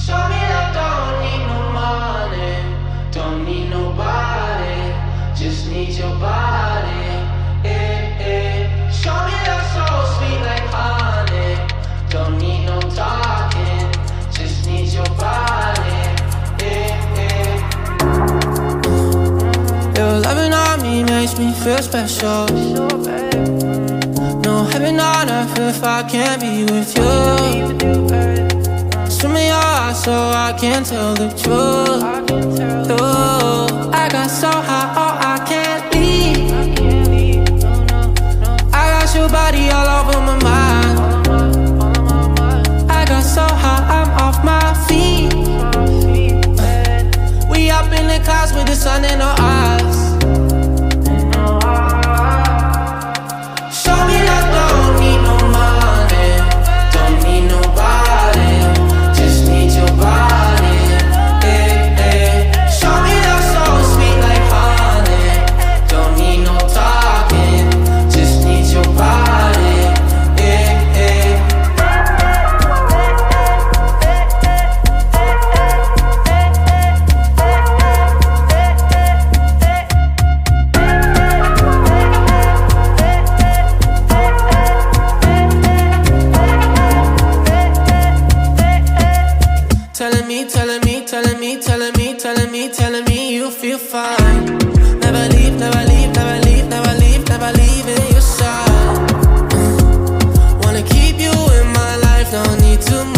Show me that don't need no money, don't need nobody, just need your body. Show me that soul sweet like honey, don't need no talking, just need your body. Your loving on me makes me feel special. No heaven on earth if I can't be with you. Swim in your eyes so I can tell the truth. Ooh, I got so high, oh I can't leave. I got your body all over my mind. I got so high, I'm off my feet. We up in the clouds with the sun in our eyes. Show me that don't need no money, don't need nobody, just need your body. Show me that soul sweet like honey, don't need no talking, just need your body. Telling me you feel fine. Never leave, never leave, never leave, never leave, never leaving your side. Wanna keep you in my life, don't need to move.